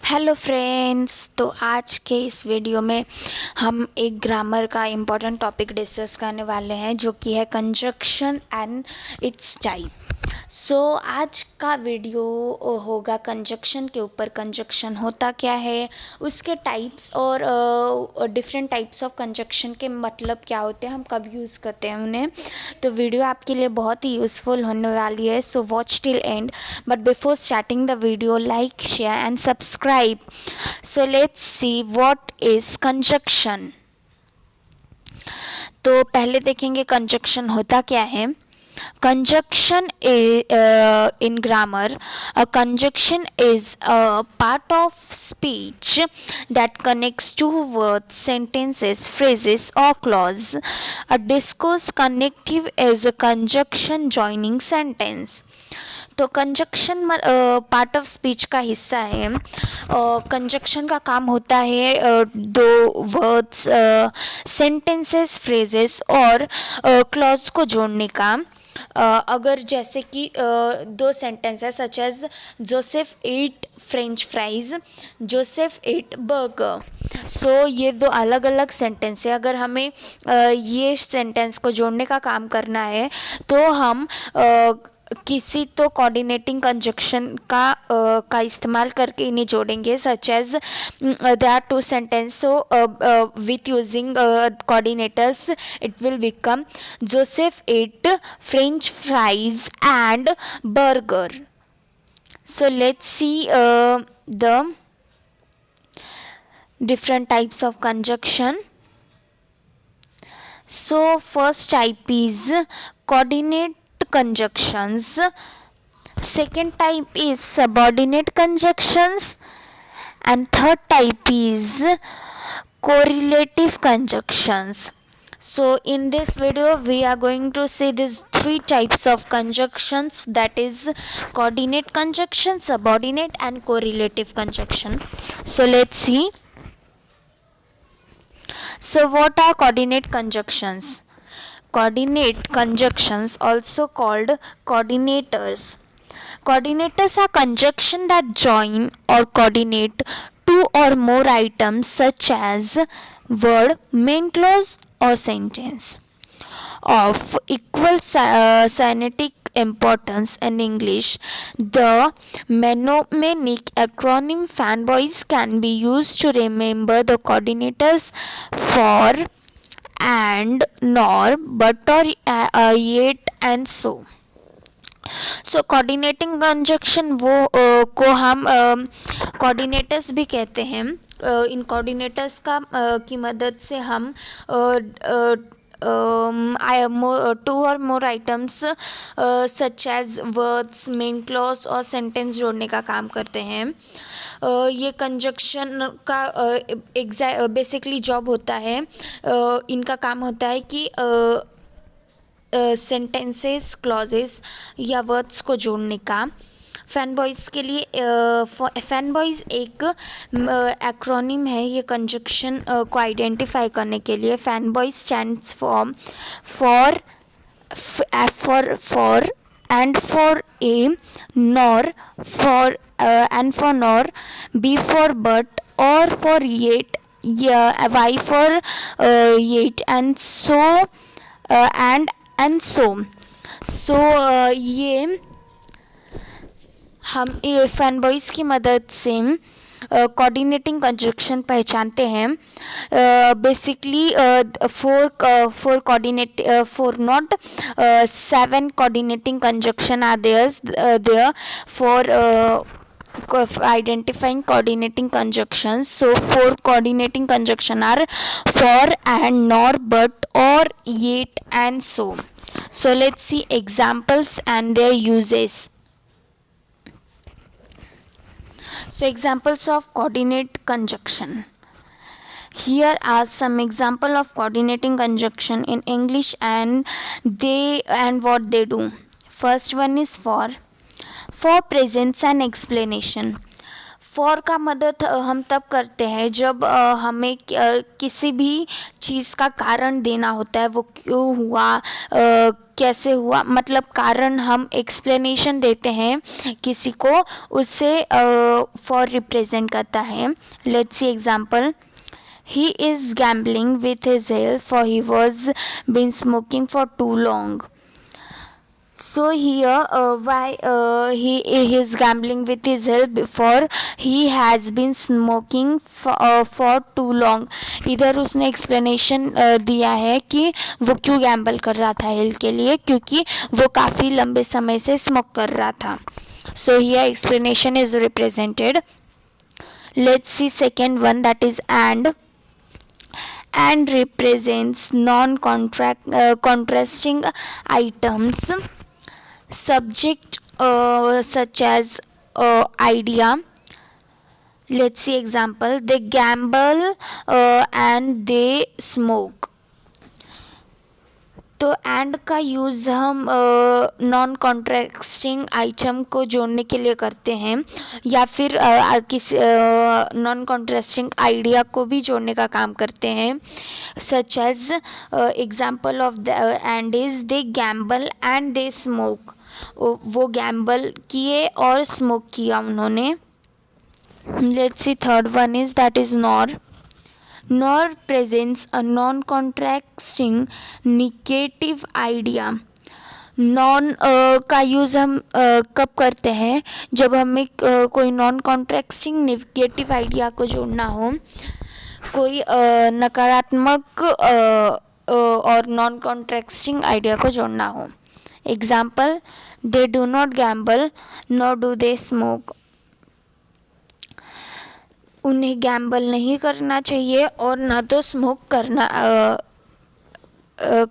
Hello friends. तो आज के इस वीडियो में हम एक ग्रामर का इम्पोर्टेंट टॉपिक डिस्कस करने वाले हैं जो कि है कंजक्शन एंड इट्स टाइप। आज का वीडियो होगा कंजक्शन के ऊपर। कंजक्शन होता क्या है, उसके टाइप्स और डिफरेंट टाइप्स ऑफ कंजक्शन के मतलब क्या होते हैं, हम कब यूज़ करते हैं उन्हें। तो वीडियो आपके लिए बहुत ही यूज़फुल होने वाली है, so watch till and. But before starting the video, like, share and subscribe. So let's see what is conjunction. तो पहले देखेंगे कंजक्शन होता क्या है. Conjunction in grammar, a conjunction is a part of speech that connects two words, sentences, phrases, or clause. A discourse connective is a conjunction joining sentence. तो conjunction part of speech का हिस्सा है. Conjunction का काम होता है दो words, sentences, phrases और क्लॉज को जोड़ने का. अगर जैसे कि दो सेंटेंस है such as Joseph ate French fries, Joseph ate burger. ये दो अलग अलग सेंटेंस है. अगर हमें ये सेंटेंस को जोड़ने का काम करना है तो हम किसी तो कोऑर्डिनेटिंग कंजक्शन का इस्तेमाल करके इन्हें जोड़ेंगे. Such as there are two sentences, with using coordinators it will become Joseph ate French fries and burger. So let's see the different types of conjunction. So first type is coordinate conjunctions. Second type is subordinate conjunctions, and third type is correlative conjunctions. So in this video we are going to see these three types of conjunctions, that is coordinate conjunction, subordinate and correlative conjunction. So let's see. So what are coordinate conjunctions? Coordinate conjunctions, also called coordinators. Coordinators are conjunctions that join or coordinate two or more items such as word, main clause or sentence. Of equal cynetic importance in English, the mnemonic acronym fanboys can be used to remember the coordinators for and, nor, but, or, yet and so. Coordinating conjunction वो को हम coordinators भी कहते हैं. इन coordinators की मदद से हम टू और more items such as words, main clause और सेंटेंस जोड़ने का काम करते हैं. ये कंजक्शन का बेसिकली जॉब होता है, इनका काम होता है कि सेंटेंसेस, क्लॉजेस या वर्ड्स को जोड़ने का. फैनबॉयज़ के लिए फैनबॉयज़ एक एक्रोनिम है ये कंजक्शन को आइडेंटिफाई करने के लिए. Fanboys stands for and for A, nor for and for nor, B for but, or for yet, Y for yet, and so and so. ये हम ये फैनबॉयज़ की मदद से कोऑर्डिनेटिंग कंजक्शन पहचानते हैं. Basically four not 7 coordinating conjunction are there for identifying coordinating conjunctions. So 4 coordinating conjunction are for, and, nor, but, or, yet and so. So let's see examples and their uses. So examples of coordinate conjunction. Here are some example of coordinating conjunction in English and what they do. First one is for presents and explanation. For का मदद हम तब करते हैं जब हमें किसी भी चीज़ का कारण देना होता है, वो क्यों हुआ, कैसे हुआ, मतलब कारण हम एक्सप्लेनेशन देते हैं किसी को, उससे फॉर रिप्रेजेंट करता है. Let's see example. He is gambling with his health for he was been smoking for too long. So here why he is gambling with his health before he has been smoking for too long. इधर उसने explanation दिया है कि वो क्यों Gamble कर रहा था हेल्थ के लिए, क्योंकि वो काफ़ी लंबे समय से स्मोक कर रहा था. So here explanation is represented. Let's see second one, that is and represents contrasting items, subject such as idea. Let's see example. They gamble and they smoke. तो एंड का यूज़ हम नॉन कॉन्ट्रास्टिंग आइटम को जोड़ने के लिए करते हैं, या फिर किसी नॉन कॉन्ट्रास्टिंग आइडिया को भी जोड़ने का काम करते हैं. Such as example of the and is they gamble and they smoke. वो गैम्बल किए और स्मोक किया उन्होंने. Let's see third one is, that is nor presents a non-contrasting negative idea. Nor का यूज़ हम कब करते हैं, जब हमें कोई नॉन कॉन्ट्रास्टिंग नेगेटिव आइडिया को जोड़ना हो, कोई नकारात्मक और नॉन कॉन्ट्रास्टिंग आइडिया को जोड़ना हो. Example, they do not Gamble nor do they smoke. उन्हें गैम्बल नहीं करना चाहिए और ना तो स्मोक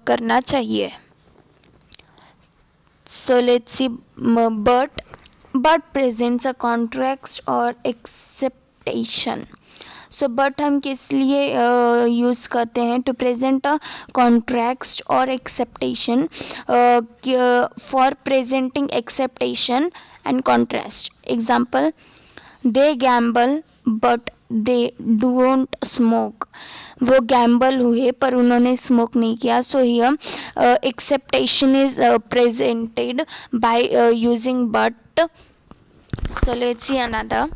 करना चाहिए. So let's see but presents a contract और एक्सेप्टेशन. सो बट हम किस लिए यूज़ करते हैं, टू प्रेजेंट अ कॉन्ट्रैक्ट और acceptation, for presenting acceptation and contrast. Example, they Gamble but they don't smoke. वो गैम्बल हुए पर उन्होंने स्मोक नहीं किया. So here acceptation is presented by using but. So let's see another.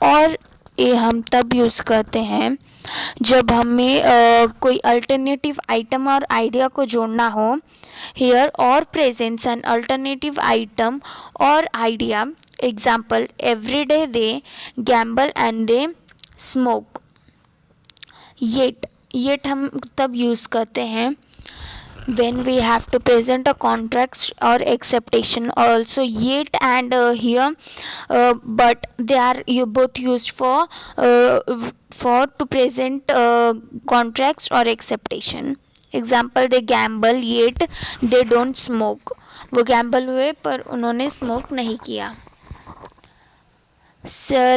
और ये हम तब यूज़ करते हैं जब हमें कोई अल्टरनेटिव आइटम और आइडिया को जोड़ना हो. हियर और प्रेजेंट्स एन अल्टरनेटिव आइटम और idea. Example, every day they gamble and they smoke. Yet हम तब यूज़ करते हैं when we have to present a contract or acceptation also. Yet and here but they are both used for to present contracts or acceptation. Example, they gamble yet they don't smoke. वो Gamble हुए पर उन्होंने smoke नहीं किया.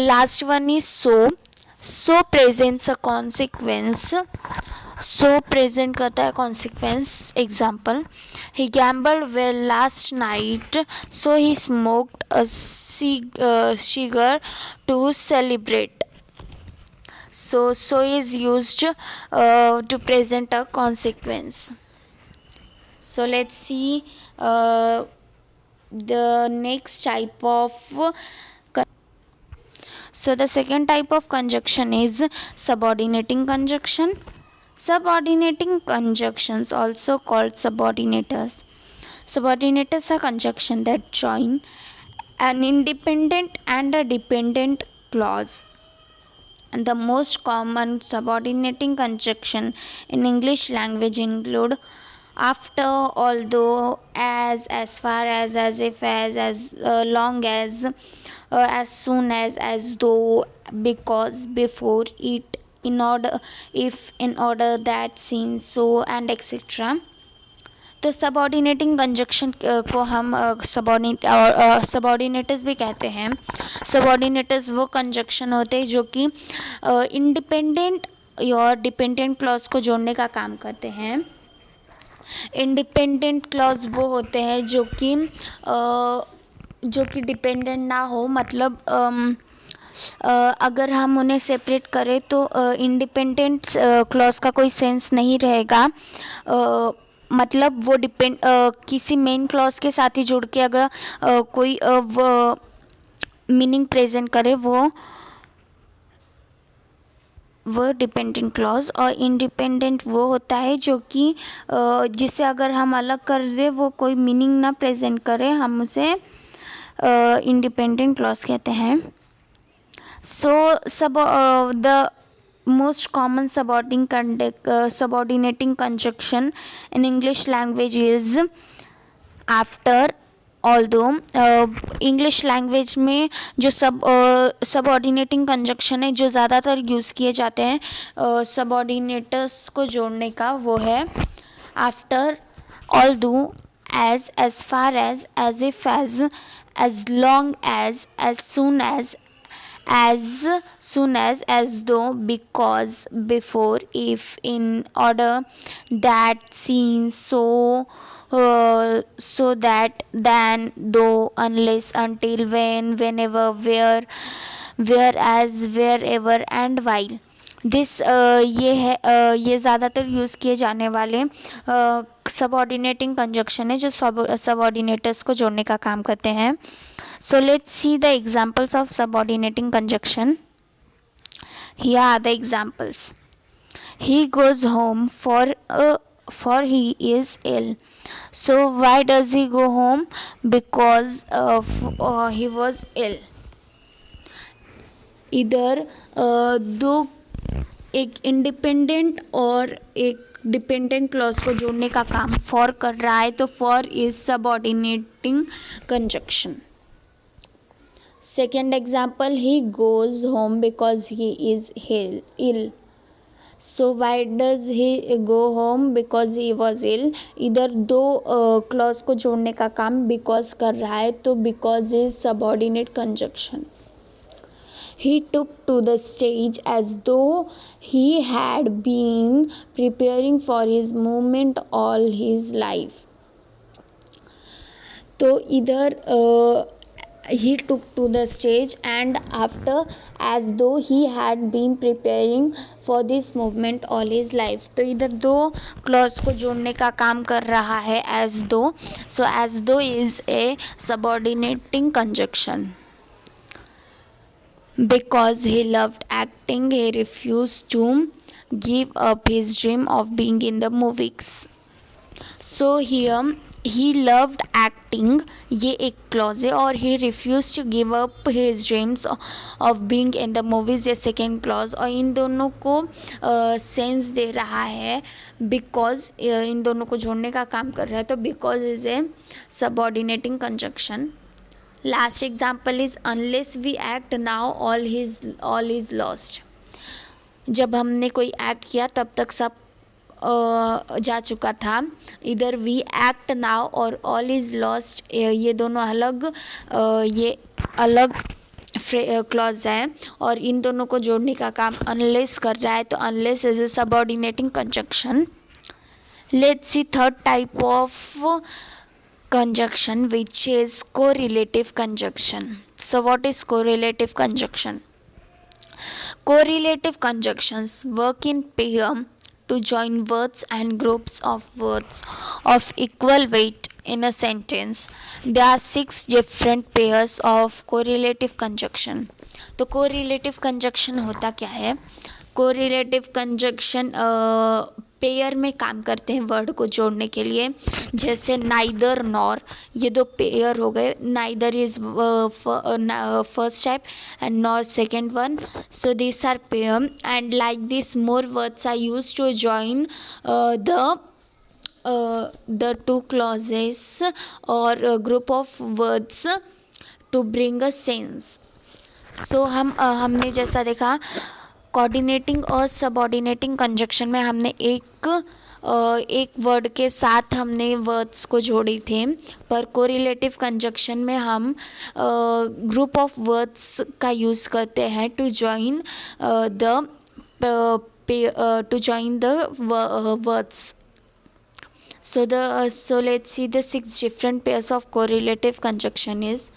Last one is so presents a consequence. So present करता है consequence. Example, he gambled well last night so he smoked a cigar to celebrate. So is used to present a consequence. So let's see the next type of. So the second type of conjunction is subordinating conjunction. Subordinating conjunctions, also called subordinators. Subordinators are conjunctions that join an independent and a dependent clause. And the most common subordinating conjunction in English language include after, although, as far as if, as long as soon as though, because, before, it, in order, if, in order that, since, so and etc. तो subordinating conjunction को हम सबऑर्डिनेटर्स भी कहते हैं. सबऑर्डिनेटर्स वो conjunction होते हैं जो कि इंडिपेंडेंट और डिपेंडेंट क्लॉज को जोड़ने का काम करते हैं. इंडिपेंडेंट क्लॉज वो होते हैं जो कि डिपेंडेंट ना हो, मतलब अगर हम उन्हें सेपरेट करें तो इंडिपेंडेंट क्लॉज का कोई सेंस नहीं रहेगा. मतलब वो डिपेंड किसी मेन क्लॉज के साथ ही जुड़ के अगर कोई वो मीनिंग प्रेजेंट करे वो डिपेंडेंट क्लॉज। और इंडिपेंडेंट वो होता है जो कि जिसे अगर हम अलग कर दे वो कोई मीनिंग ना प्रेजेंट करे, हम उसे इंडिपेंडेंट क्लॉज कहते हैं। So the most common subordinating conjunction in English language is after, although। English language में जो सबऑर्डिनेटिंग कंजक्शन है जो ज़्यादातर यूज़ किए जाते हैं सबऑर्डिनेटर्स को जोड़ने का, वो है after, although, as far as if, as long as soon as though, because, before, if, in, order, that, since, so that, than, though, unless, until, when, whenever, where, whereas, wherever and while। This ये ज़्यादातर use किए जाने वाले subordinating conjunction है जो सबऑर्डिनेटर्स को जोड़ने का काम करते हैं। So let's see the examples of subordinating conjunction. Here are the examples. He goes home for he is ill. So why does he go home? Because he was ill. इधर दो एक इंडिपेंडेंट और एक डिपेंडेंट क्लॉज को जोड़ने का काम for कर रहा है, तो for is subordinating conjunction. Second example, he goes home because he is ill. So why does he go home? Because he was ill. इधर दो क्लॉज को जोड़ने का काम because कर रहा है, तो because is subordinate conjunction। He took to the stage as though he had been preparing for his movement all his life। तो इधर he took to the stage and after as though he had been preparing for this movement all his life। तो इधर दो clause को जोड़ने का काम कर रहा है as though। So as though is a subordinating conjunction। Because he loved acting, he refused to give up his dream of being in the movies। So here he loved acting, ये एक clause है, और he refused to give up his dreams of being in the movies, ये second clause. और इन दोनों को sense they रहा है because, इन दोनों को जोड़ने का काम कर रहा है, तो because is a subordinating conjunction। Last example is unless we act now all is lost। जब हमने कोई एक्ट किया तब तक सब जा चुका था। इधर वी एक्ट नाउ और ऑल इज़ लॉस्ट, ये दोनों अलग क्लॉज है और इन दोनों को जोड़ने का काम अनलेस कर रहा है, तो unless is a subordinating conjunction. Let's see third type of conjunction, which is correlative conjunction। So what is correlative conjunction? Correlative conjunctions work in pair to join words and groups of words of equal weight in a sentence। There are 6 different pairs of correlative conjunction। तो correlative conjunction होता क्या है? Correlative conjunction pair में काम करते हैं word को जोड़ने के लिए, जैसे नाइदर नॉर, ये दो पेयर हो गए। Neither is first type and nor second one. So this are pair and like this more words are used to join the two clauses or a group of words to bring a sense। So हमने जैसा देखा coordinating और subordinating conjunction में हमने एक word के साथ हमने वर्ड्स को जोड़ी थे, पर कोरिलेटिव कंजक्शन में हम ग्रुप ऑफ वर्ड्स का यूज़ करते हैं to join the words. So let's see the 6 different pairs of correlative conjunction is.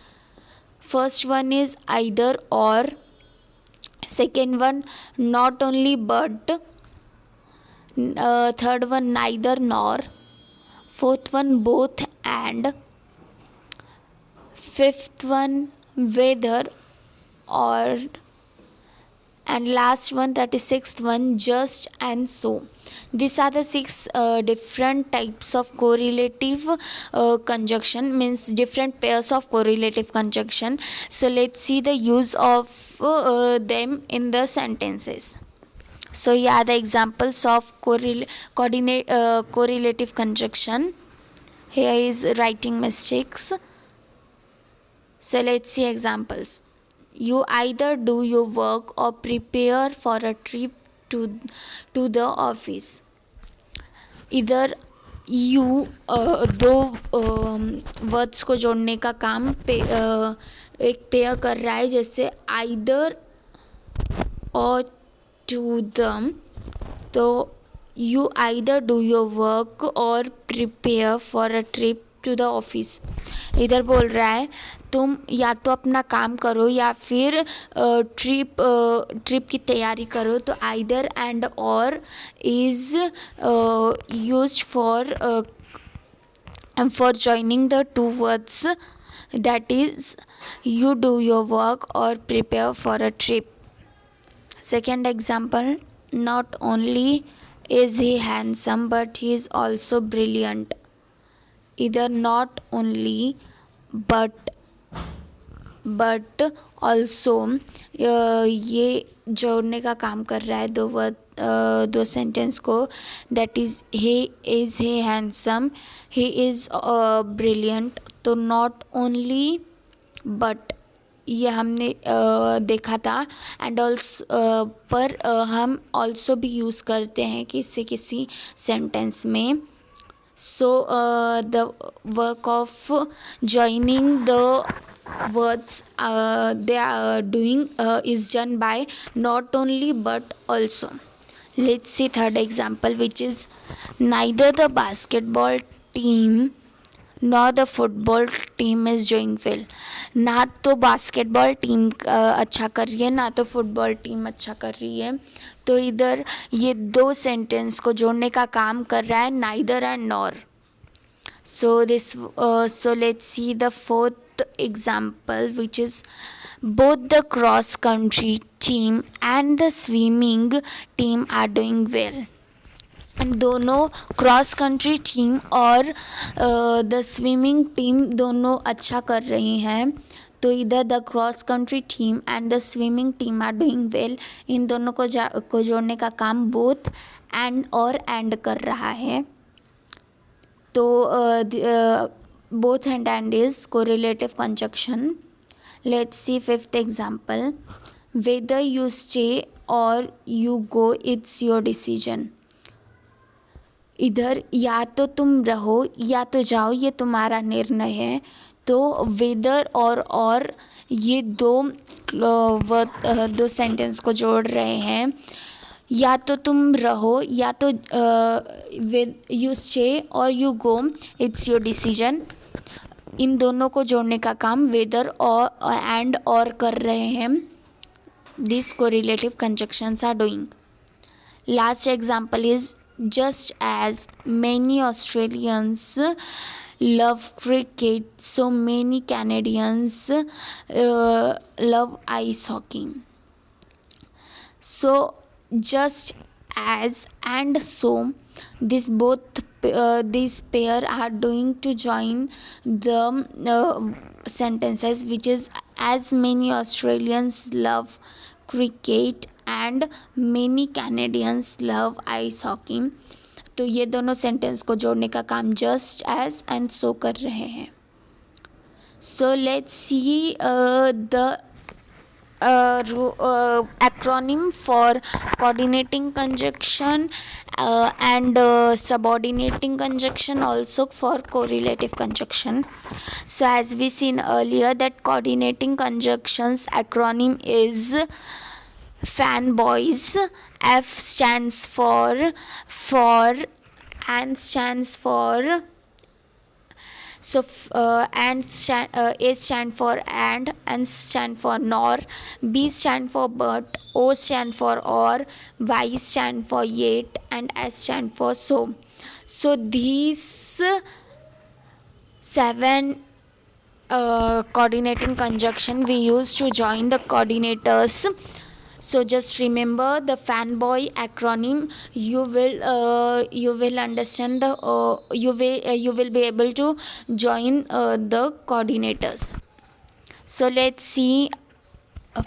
First one is either or, second one not only but, third one neither nor, fourth one both and, fifth one whether or, and last one, that is sixth one, just and so. These are the six different types of correlative conjunction, means different pairs of correlative conjunction. So let's see the use of them in the sentences. So yeah, the examples of correlative conjunction. Here is writing mistakes. So let's see examples. You either do your work or prepare for a trip to the office. इधर you दो words को जोड़ने का काम एक pair कर रहा है, जैसे आइदर और टू द. तो you either do your work or prepare for a trip to the office. इधर बोल रहा है तुम या तो अपना काम करो या फिर ट्रिप की तैयारी करो. तो आइदर एंड और is used for joining the two words, that is you do your work or prepare for a trip. Second example, not only is he handsome but he is also brilliant. Either not only but also ये जोड़ने का काम कर रहा है दो sentence को. That is he handsome, he is brilliant. तो नॉट ओनली बट ये हमने देखा था, एंड ऑल्सो पर हम ऑल्सो भी यूज़ करते हैं किसी सेंटेंस में. So the work of joining the words they are doing is done by not only but also. Let's see third example, which is neither the basketball team nor the football team is doing well. ना तो basketball team अच्छा कर रही है, ना तो football team अच्छा कर रही है. तो इधर ये दो सेंटेंस को जोड़ने का काम कर रहा है neither and nor. So let's see the fourth example, which is both the cross country team and the swimming team are doing well. दोनों क्रॉस कंट्री टीम और द स्विमिंग टीम दोनों अच्छा कर रही हैं. तो इधर the cross country team and the swimming team are doing well. इन दोनों को जोड़ने का काम बोथ एंड और एंड कर रहा है. तो both and is correlative conjunction. Let's see fifth example, whether you stay or you go it's your decision. इधर या तो तुम रहो या तो जाओ, ये तुम्हारा निर्णय है. तो वेदर और ये दो सेंटेंस को जोड़ रहे हैं. या तो तुम रहो या तो you stay or you go it's your decision. इन दोनों को जोड़ने का काम वेदर और एंड और कर रहे हैं. This correlative conjunctions are doing. Last example is just as many Australians love cricket, so many Canadians love ice hockey. So just as and so, this pair are doing to join the sentences, which is as many Australians love cricket and many Canadians love ice hockey. तो ये दोनों sentence को जोड़ने का काम just as and so कर रहे हैं. So let's see the acronym for coordinating conjunction and subordinating conjunction, also for correlative conjunction. So as we seen earlier that coordinating conjunctions acronym is fanboys. F stands for and stands for A stand for and stand for nor, B stand for but, O stand for or, Y stand for yet, and S stand for so. So these 7 coordinating conjunction we use to join the coordinators. So just remember the fanboy acronym. You will understand the you will be able to join the coordinators. So let's see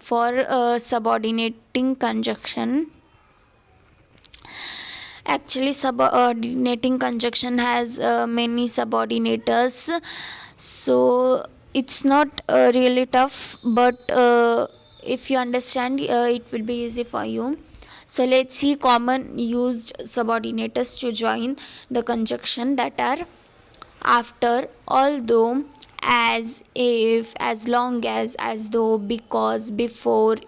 for subordinating conjunction. Actually, subordinating conjunction has many subordinators, so it's not really tough, but if you understand, it will be easy for you. So let's see common used subordinators to join the conjunction that are after, although, as, if, as long as though, because, before,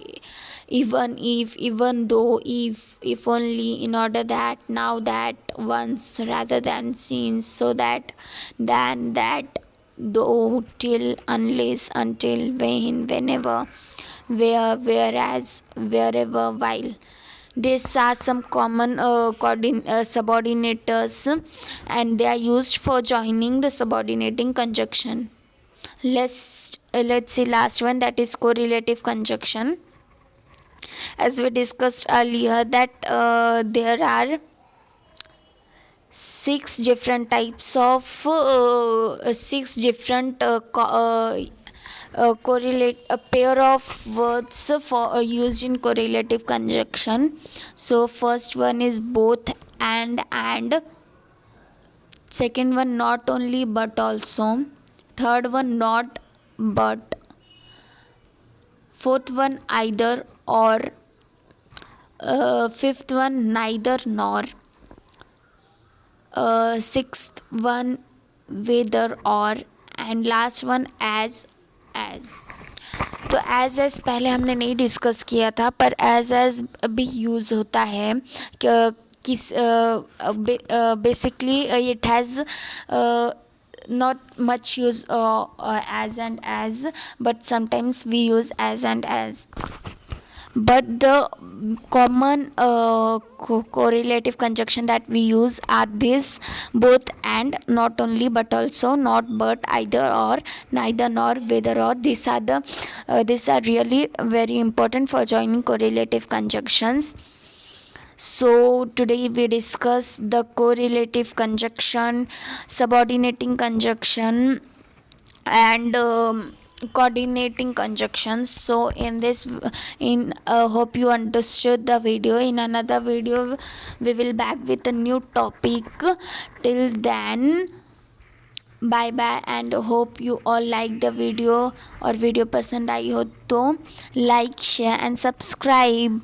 even if, even though, if only, in order that, now that, once, rather than, since, so that, than, that, though, till, unless, until, when, whenever, where, whereas, wherever, while. These are some common subordinators, and they are used for joining the subordinating conjunction. Let's see last one, that is correlative conjunction. As we discussed earlier, that there are 6 different correlate a pair of words for used in correlative conjunction. So first one is both and second one not only but also, third one not but, fourth one either or, fifth one neither nor, sixth one whether or, and last one as. तो as पहले हमने नहीं discuss किया था, पर as भी use होता है किस basically it has not much use as and as, but sometimes we use as and as. But the common correlative conjunction that we use are this: both and, not only but also, not but, either or, neither nor, whether or. These are really very important for joining correlative conjunctions. So today we discuss the correlative conjunction, subordinating conjunction, and coordinating conjunctions. So hope you understood the video. In another video we will back with a new topic. Till then, bye bye, and hope you all like the video, और video पसंद आई हो तो like, share and subscribe.